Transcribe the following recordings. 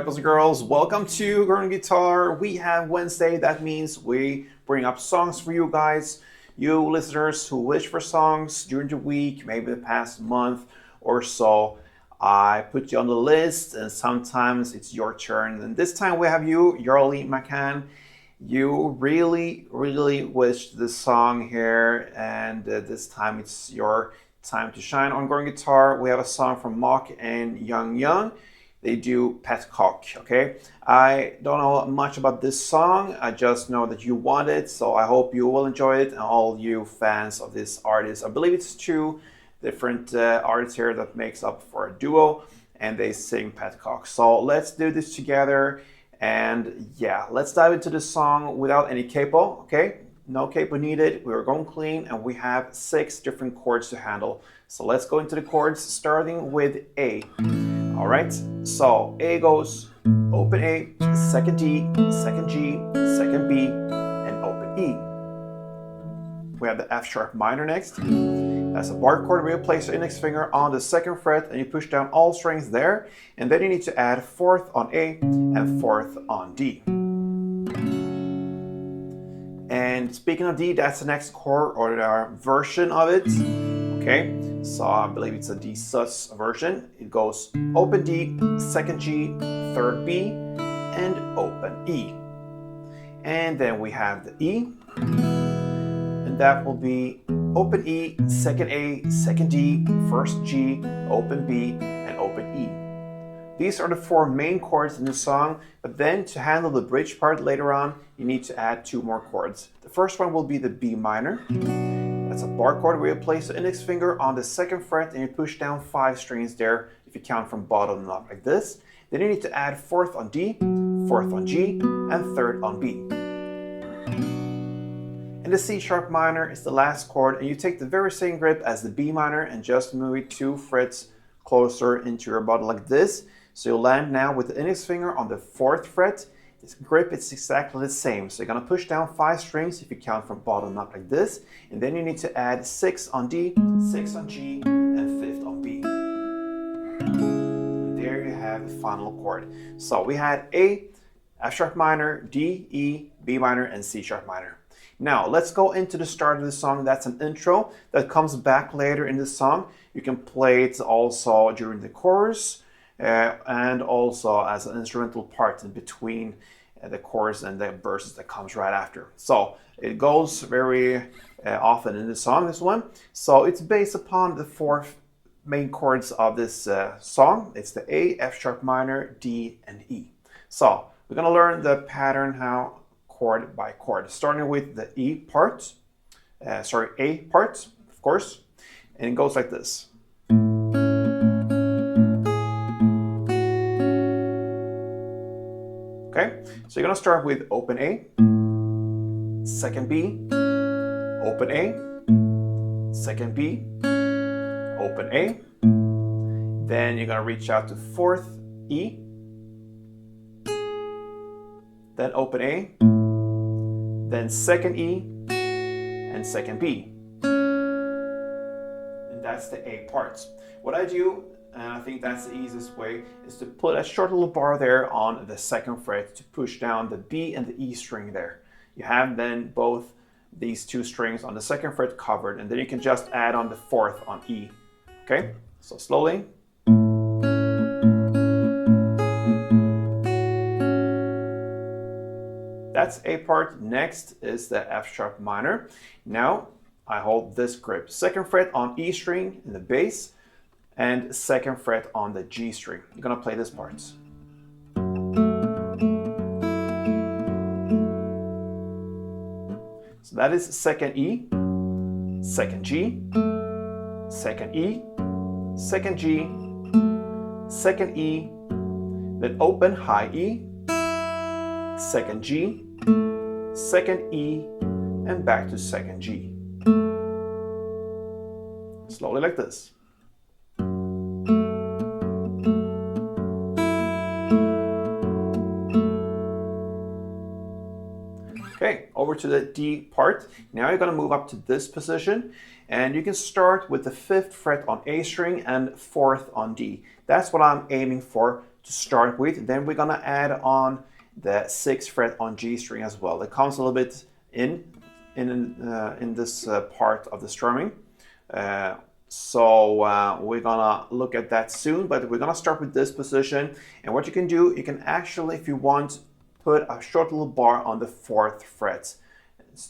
boys and girls, welcome to Learn Guitar. We have Wednesday, that means we bring up songs for you guys, you listeners who wish for songs during the week, maybe the past month or so. I put you on the list and sometimes it's your turn. And this time we have you, Yarly McCann. You really wished this song here, and this time it's your time to shine on Learn Guitar. We have a song from Petkhok and YungYung. They do Petkhok, okay? I don't know much about this song. I just know that you want it, so I hope you will enjoy it, and all you fans of this artist. I believe it's two different artists here that makes up for a duo, and they sing Petkhok. So let's do this together, and yeah, let's dive into the song without any capo, okay? No capo needed. We're going clean, and we have 6 different chords to handle. So let's go into the chords, starting with A. All right, so A goes open A, second D, second G, second B, and open E. We have the F sharp minor next. That's a bar chord where you place your index finger on the 2nd fret and you push down all strings there. And then you need to add 4th on A and 4th on D. And speaking of D, that's the next chord or version of it. Okay, so I believe it's a D sus version. It goes open D, second G, 3rd B, and open E. And then we have the E, and that will be open E, second A, second D, 1st G, open B, and open E. These are the 4 main chords in the song, but then to handle the bridge part later on, you need to add 2 more chords. The first one will be the B minor. That's a bar chord where you place the index finger on the 2nd fret and you push down 5 strings there if you count from bottom up like this. Then you need to add 4th on D, 4th on G, and 3rd on B. And the C sharp minor is the last chord, and you take the very same grip as the B minor and just move it 2 frets closer into your bottom like this. So you'll land now with the index finger on the 4th fret. This grip is exactly the same. So you're going to push down 5 strings if you count from bottom up like this. And then you need to add 6 on D, 6 on G, and 5th on B. And there you have the final chord. So we had A, F sharp minor, D, E, B minor, and C sharp minor. Now let's go into the start of the song. That's an intro that comes back later in the song. You can play it also during the chorus and also as an instrumental part in between the chorus and the verses that comes right after. So it goes very often in the song, this one. So it's based upon the 4 main chords of this song. It's the A, F sharp minor, D, and E. So we're going to learn the pattern how chord by chord, starting with the A part, of course, and it goes like this. Okay, so you're gonna start with open A, second B, open A, second B, open A, then you're gonna reach out to 4th E, then open A, then 2nd E, and 2nd B. And that's the A parts. What I do, and I think that's the easiest way, is to put a short little bar there on the 2nd fret to push down the B and the E string there. You have then both these 2 strings on the 2nd fret covered, and then you can just add on the 4th on E. Okay, so slowly. That's A part. Next is the F sharp minor. Now I hold this grip. 2nd fret on E string in the bass and 2nd fret on the G string. You're gonna play this part. So that is 2nd E, 2nd G, 2nd E, 2nd G, 2nd E, then open high E, 2nd G, 2nd E, and back to 2nd G. Slowly like this. Okay, over to the D part. Now you're going to move up to this position, and you can start with the 5th fret on A string and 4th on D. That's what I'm aiming for to start with. Then we're gonna add on the 6th fret on G string as well. It comes a little bit in this part of the strumming. So we're gonna look at that soon, but we're gonna start with this position. And what you can do, you can actually, if you want, put a short little bar on the 4th fret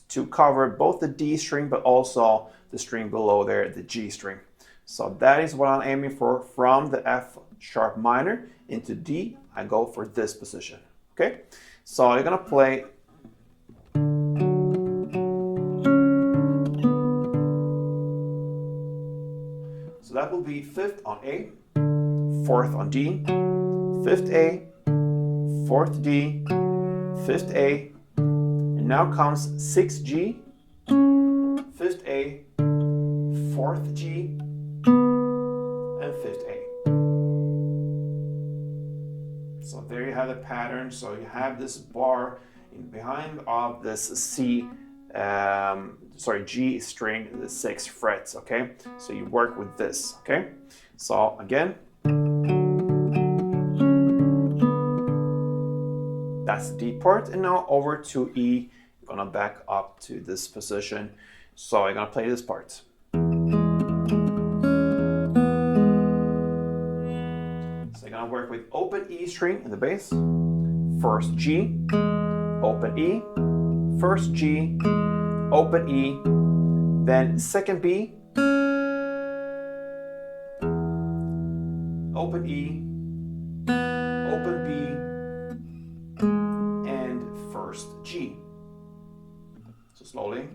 to cover both the D string, but also the string below there, the G string. So that is what I'm aiming for. From the F sharp minor into D, I go for this position. Okay, so you're gonna play. So that will be 5th on A, 4th on D, 5th A, 4th D, 5th A, and now comes 6th G, 5th A, 4th G, and 5th A. So there you have the pattern. So you have this bar behind of this G string, the 6th frets, okay? So you work with this, okay? So again, that's the D part, and now over to E. You're gonna back up to this position. So you're gonna play this part. So you're gonna work with open E string in the bass, 1st G, open E, 1st G, open E, then 2nd B, open E, open B, and 1st G. So slowly.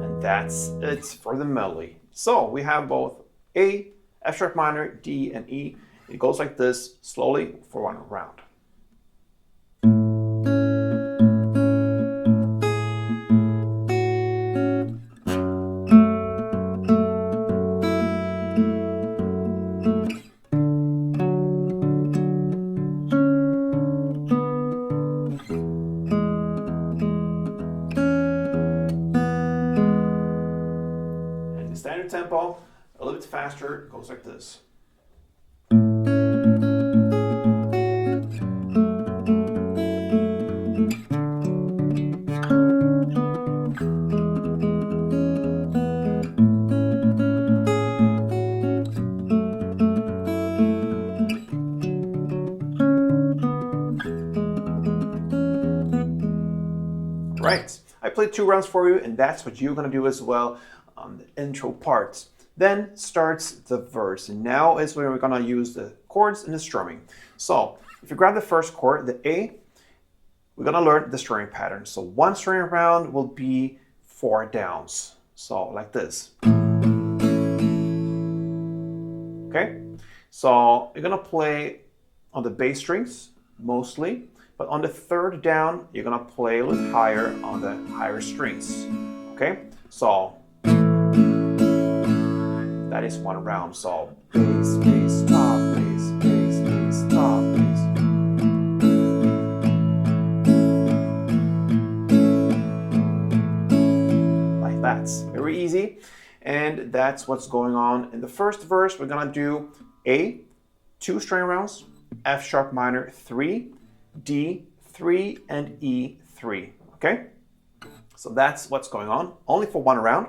And that's it for the melody. So we have both A, F sharp minor, D, and E. It goes like this, slowly for one round. And the standard tempo, a little bit faster, it goes like this. Right, I played 2 rounds for you, and that's what you're gonna do as well on the intro parts. Then starts the verse, and now is where we're gonna use the chords and the strumming. So if you grab the first chord, the A, we're gonna learn the strumming pattern. So 1 string round will be 4 downs. So like this. Okay, so you're gonna play on the bass strings mostly. But on the 3rd down, you're gonna play a little higher on the higher strings, okay? So that is 1 round. So bass, bass, top, bass, bass, bass, top, bass. Like that, very easy. And that's what's going on. In the first verse, we're gonna do A, 2 string rounds, F sharp minor, 3, D, 3, and E, 3, okay? So that's what's going on, only for 1 round.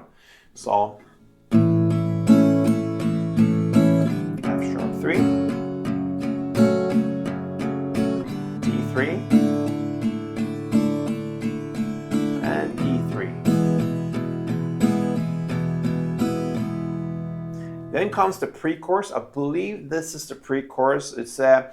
So F sharp 3, D3, and E3. Then comes the pre-chorus. I believe this is the pre-chorus. It's a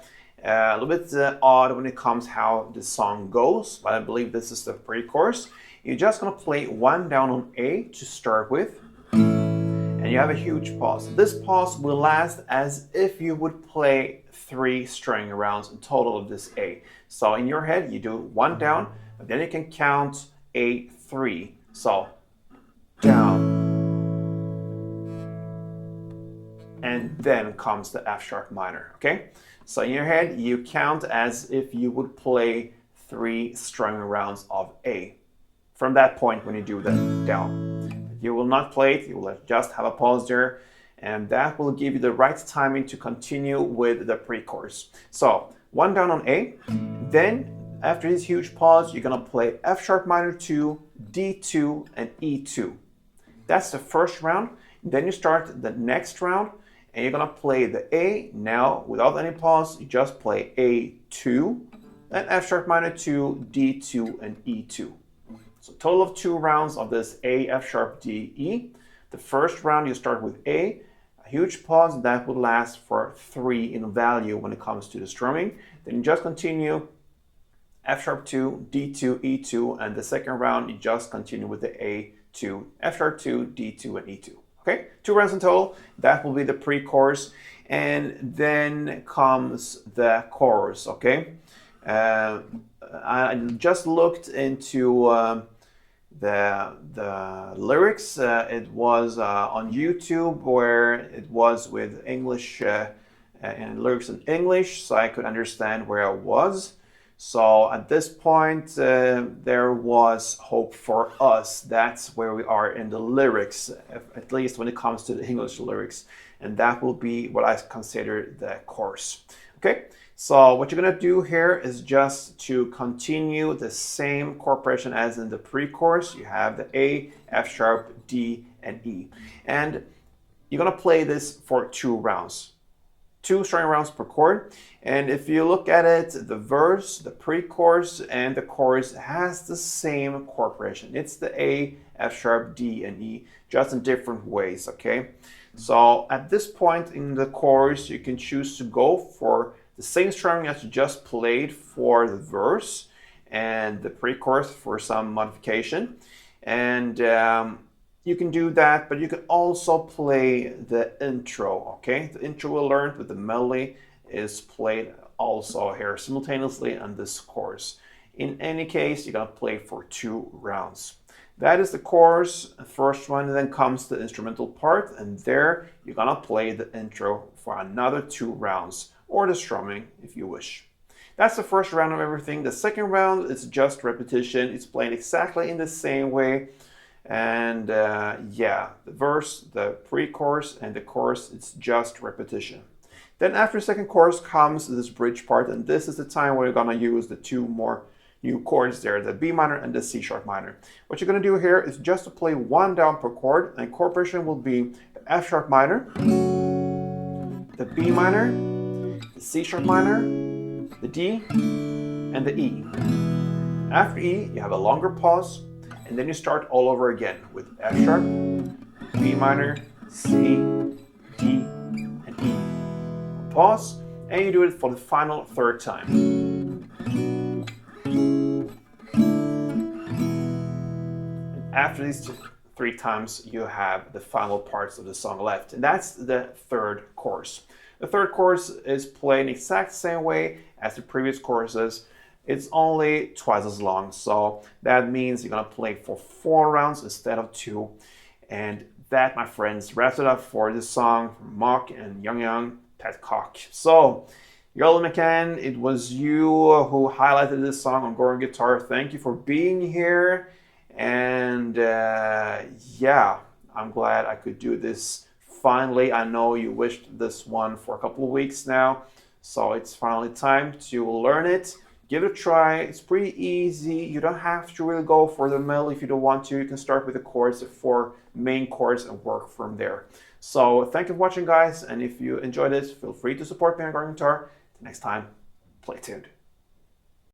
little bit odd when it comes how the song goes, but I believe this is the pre-chorus. You're just gonna play 1 down on A to start with, and you have a huge pause. This pause will last as if you would play 3 string rounds in total of this A. So in your head, you do 1 down, but then you can count A 3. So down, and then comes the F sharp minor, okay? So in your head, you count as if you would play 3 string rounds of A. From that point when you do the down. You will not play it, you will just have a pause there, and that will give you the right timing to continue with the pre-chorus. So 1 down on A, then after this huge pause, you're gonna play F sharp minor 2, D2, and E2. That's the first round. Then you start the next round, and you're gonna play the A. Now, without any pause, you just play A2, then F sharp minor 2, D2, and E2. So total of 2 rounds of this A, F sharp, D, E. The first round, you start with A, a huge pause that would last for 3 in value when it comes to the strumming. Then you just continue F sharp 2, D2, E2, and the second round, you just continue with the A2, F sharp 2, D2, and E2. Okay, 2 rounds in total. That will be the pre-chorus, and then comes the chorus. Okay, I just looked into the lyrics. It was on YouTube, where it was with English and lyrics in English, so I could understand where I was. So at this point, there was hope for us. That's where we are in the lyrics, at least when it comes to the English lyrics. And that will be what I consider the chorus. Okay, so what you're gonna do here is just to continue the same chord progression as in the pre-chorus. You have the A, F sharp, D, and E. And you're gonna play this for 2 rounds. 2 strumming rounds per chord. And if you look at it, the verse, the pre-chorus, and the chorus has the same chord progression. It's the A, F sharp, D, and E, just in different ways, okay? So at this point in the chorus, you can choose to go for the same strumming as you just played for the verse, and the pre-chorus for some modification. And you can do that, but you can also play the intro, okay? The intro we learned with the melody is played also here simultaneously on this chorus. In any case, you're gonna play for 2 rounds. That is the chorus, the first one, and then comes the instrumental part, and there you're gonna play the intro for another 2 rounds, or the strumming if you wish. That's the first round of everything. The second round is just repetition. It's played exactly in the same way. And yeah, the verse, the pre-chorus, and the chorus, it's just repetition. Then after the second chorus comes this bridge part, and this is the time where you're gonna use the 2 more new chords there, the B minor and the C sharp minor. What you're gonna do here is just to play 1 down per chord, and chord progression will be the F sharp minor, the B minor, the C sharp minor, the D, and the E. After E, you have a longer pause, and then you start all over again with F sharp, B minor, C, D, and E. Pause, and you do it for the final 3rd time. And after these 3 times, you have the final parts of the song left, and that's the 3rd chorus. The 3rd chorus is played in the exact same way as the previous choruses. It's only twice as long, so that means you're gonna play for 4 rounds instead of 2. And that, my friends, wraps it up for this song from Mock and YungYung, Petkhok. So, Yola McCann, it was you who highlighted this song on Goran Guitar. Thank you for being here. And yeah, I'm glad I could do this finally. I know you wished this one for a couple of weeks now, so it's finally time to learn it. Give it a try. It's pretty easy. You don't have to really go for the melody if you don't want to. You can start with the chords, the 4 main chords, and work from there. So thank you for watching, guys. And if you enjoyed this, feel free to support me on Goran Guitar. Next time, play tuned.